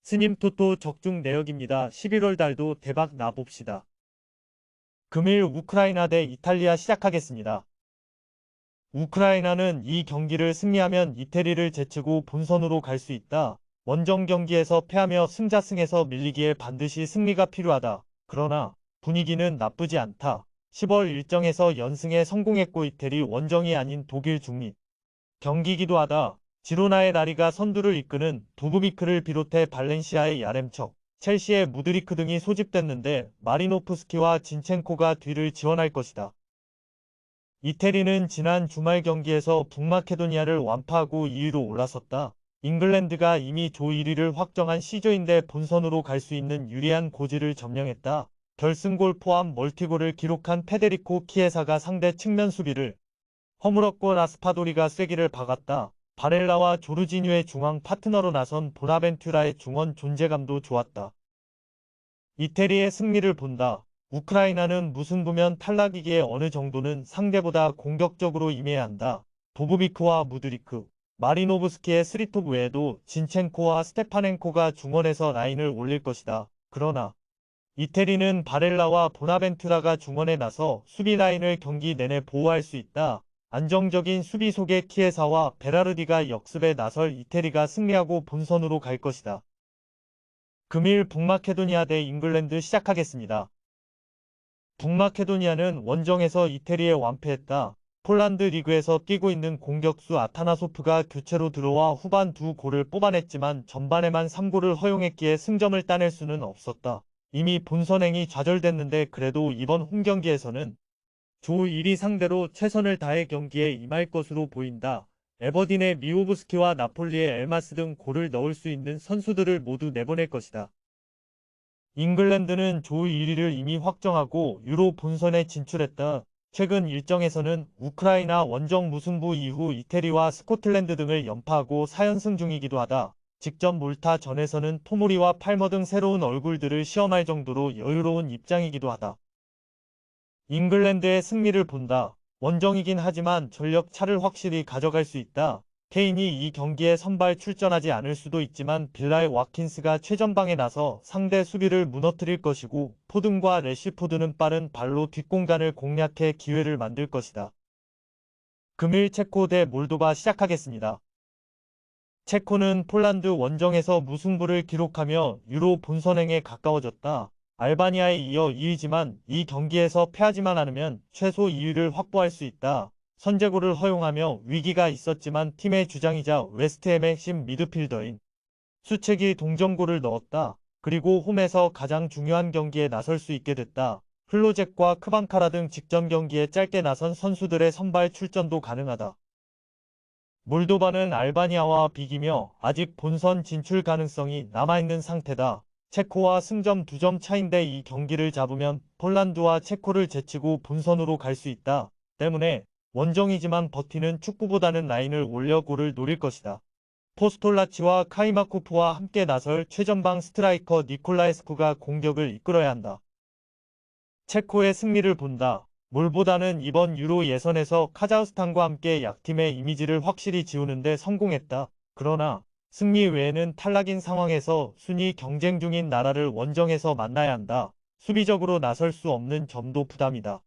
스님 토토 적중 내역입니다. 11월 달도 대박 나봅시다. 금일 우크라이나 대 이탈리아 시작하겠습니다. 우크라이나는 이 경기를 승리하면 이태리를 제치고 본선으로 갈 수 있다. 원정 경기에서 패하며 승자승에서 밀리기에 반드시 승리가 필요하다. 그러나 분위기는 나쁘지 않다. 10월 일정에서 연승에 성공했고 이태리 원정이 아닌 독일 중립 경기이기도 하다. 지로나의 나리가 선두를 이끄는 두브미크를 비롯해 발렌시아의 야렘척, 첼시의 무드리크 등이 소집됐는데 마리노프스키와 진첸코가 뒤를 지원할 것이다. 이태리는 지난 주말 경기에서 북마케도니아를 완파하고 2위로 올라섰다. 잉글랜드가 이미 조 1위를 확정한 C조인데 본선으로 갈 수 있는 유리한 고지를 점령했다. 결승골 포함 멀티골을 기록한 페데리코 키에사가 상대 측면 수비를 허물었고 라스파도리가 쐐기를 박았다. 바렐라와 조르지뉴의 중앙 파트너로 나선 보나벤투라의 중원 존재감도 좋았다. 이태리의 승리를 본다. 우크라이나는 무승부면 탈락이기에 어느 정도는 상대보다 공격적으로 임해야 한다. 도브미크와 무드리크, 마리노브스키의 스리톱 외에도 진첸코와 스테파넨코가 중원에서 라인을 올릴 것이다. 그러나 이태리는 바렐라와 보나벤투라가 중원에 나서 수비 라인을 경기 내내 보호할 수 있다. 안정적인 수비 속의 키에사와 베라르디가 역습에 나설 이태리가 승리하고 본선으로 갈 것이다. 금일 북마케도니아 대 잉글랜드 시작하겠습니다. 북마케도니아는 원정에서 이태리에 완패했다. 폴란드 리그에서 뛰고 있는 공격수 아타나소프가 교체로 들어와 후반 두 골을 뽑아냈지만 전반에만 3골을 허용했기에 승점을 따낼 수는 없었다. 이미 본선행이 좌절됐는데 그래도 이번 홈경기에서는 조 1위 상대로 최선을 다해 경기에 임할 것으로 보인다. 에버딘의 미오브스키와 나폴리의 엘마스 등 골을 넣을 수 있는 선수들을 모두 내보낼 것이다. 잉글랜드는 조 1위를 이미 확정하고 유로 본선에 진출했다. 최근 일정에서는 우크라이나 원정 무승부 이후 이태리와 스코틀랜드 등을 연파하고 4연승 중이기도 하다. 직접 몰타 전에서는 토모리와 팔머 등 새로운 얼굴들을 시험할 정도로 여유로운 입장이기도 하다. 잉글랜드의 승리를 본다. 원정이긴 하지만 전력 차를 확실히 가져갈 수 있다. 케인이 이 경기에 선발 출전하지 않을 수도 있지만 빌라의 와킨스가 최전방에 나서 상대 수비를 무너뜨릴 것이고 포든과 래쉬포드는 빠른 발로 뒷공간을 공략해 기회를 만들 것이다. 금일 체코 대 몰도바 시작하겠습니다. 체코는 폴란드 원정에서 무승부를 기록하며 유로 본선행에 가까워졌다. 알바니아에 이어 2위지만 이 경기에서 패하지만 않으면 최소 2위를 확보할 수 있다. 선제골을 허용하며 위기가 있었지만 팀의 주장이자 웨스트햄의 핵심 미드필더인 수책이 동점골을 넣었다. 그리고 홈에서 가장 중요한 경기에 나설 수 있게 됐다. 플로젝과 크방카라 등 직전 경기에 짧게 나선 선수들의 선발 출전도 가능하다. 몰도바는 알바니아와 비기며 아직 본선 진출 가능성이 남아있는 상태다. 체코와 승점 2점 차인데 이 경기를 잡으면 폴란드와 체코를 제치고 본선으로 갈 수 있다. 때문에 원정이지만 버티는 축구보다는 라인을 올려 골을 노릴 것이다. 포스톨라치와 카이마코프와 함께 나설 최전방 스트라이커 니콜라에스쿠가 공격을 이끌어야 한다. 체코의 승리를 본다. 몰보다는 이번 유로 예선에서 카자흐스탄과 함께 약팀의 이미지를 확실히 지우는데 성공했다. 그러나 승리 외에는 탈락인 상황에서 순위 경쟁 중인 나라를 원정에서 만나야 한다. 수비적으로 나설 수 없는 점도 부담이다.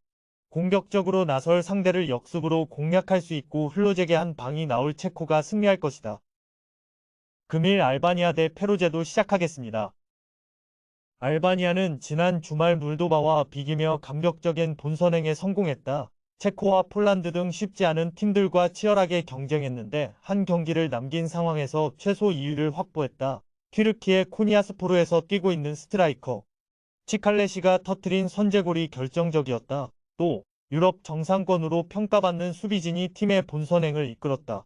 공격적으로 나설 상대를 역습으로 공략할 수 있고 흘로제게 한 방이 나올 체코가 승리할 것이다. 금일 알바니아 대 페루제도 시작하겠습니다. 알바니아는 지난 주말 몰도바와 비기며 감격적인 본선행에 성공했다. 체코와 폴란드 등 쉽지 않은 팀들과 치열하게 경쟁했는데 한 경기를 남긴 상황에서 최소 2위를 확보했다. 튀르키의 코니아스포르에서 뛰고 있는 스트라이커 치칼레시가 터트린 선제골이 결정적이었다. 또 유럽 정상권으로 평가받는 수비진이 팀의 본선행을 이끌었다.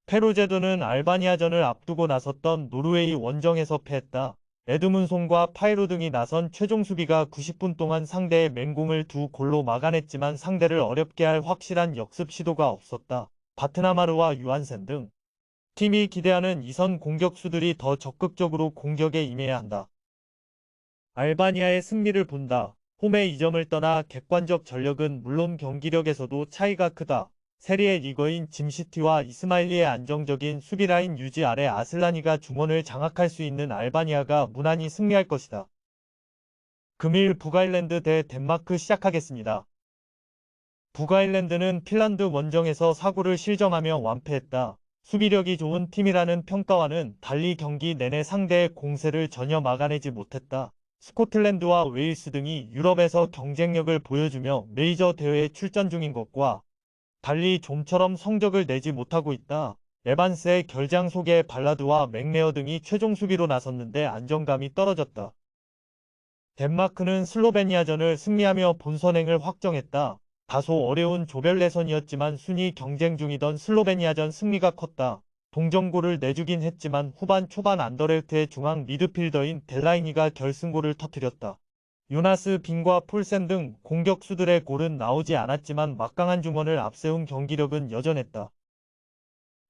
페루제도는 알바니아전을 앞두고 나섰던 노르웨이 원정에서 패했다. 에드문손과 파이로 등이 나선 최종 수비가 90분 동안 상대의 맹공을 두 골로 막아냈지만 상대를 어렵게 할 확실한 역습 시도가 없었다. 바트나마르와 유한센 등 팀이 기대하는 이선 공격수들이 더 적극적으로 공격에 임해야 한다. 알바니아의 승리를 본다. 홈의 이점을 떠나 객관적 전력은 물론 경기력에서도 차이가 크다. 세리에 리거인 짐시티와 이스마일리의 안정적인 수비 라인 유지 아래 아슬라니가 중원을 장악할 수 있는 알바니아가 무난히 승리할 것이다. 금일 북아일랜드 대 덴마크 시작하겠습니다. 북아일랜드는 핀란드 원정에서 사구를 실점하며 완패했다. 수비력이 좋은 팀이라는 평가와는 달리 경기 내내 상대의 공세를 전혀 막아내지 못했다. 스코틀랜드와 웨일스 등이 유럽에서 경쟁력을 보여주며 메이저 대회에 출전 중인 것과 달리 좀처럼 성적을 내지 못하고 있다. 에반스의 결장 속에 발라드와 맥레어 등이 최종 수비로 나섰는데 안정감이 떨어졌다. 덴마크는 슬로베니아전을 승리하며 본선행을 확정했다. 다소 어려운 조별 예선이었지만 순위 경쟁 중이던 슬로베니아전 승리가 컸다. 동점골을 내주긴 했지만 후반 초반 안더레르트의 중앙 미드필더인 델라이니가 결승골을 터뜨렸다. 요나스 빈과 폴센 등 공격수들의 골은 나오지 않았지만 막강한 중원을 앞세운 경기력은 여전했다.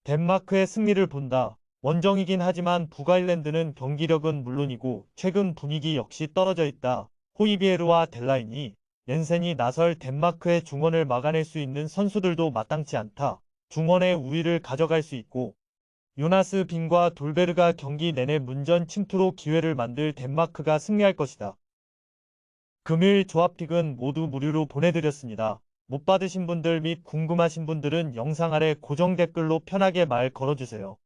덴마크의 승리를 본다. 원정이긴 하지만 북아일랜드는 경기력은 물론이고 최근 분위기 역시 떨어져 있다. 호이비에르와 델라이니, 옌센이 나설 덴마크의 중원을 막아낼 수 있는 선수들도 마땅치 않다. 중원의 우위를 가져갈 수 있고 요나스 빈과 돌베르가 경기 내내 문전 침투로 기회를 만들 덴마크가 승리할 것이다. 금일 조합픽은 모두 무료로 보내드렸습니다. 못 받으신 분들 및 궁금하신 분들은 영상 아래 고정 댓글로 편하게 말 걸어주세요.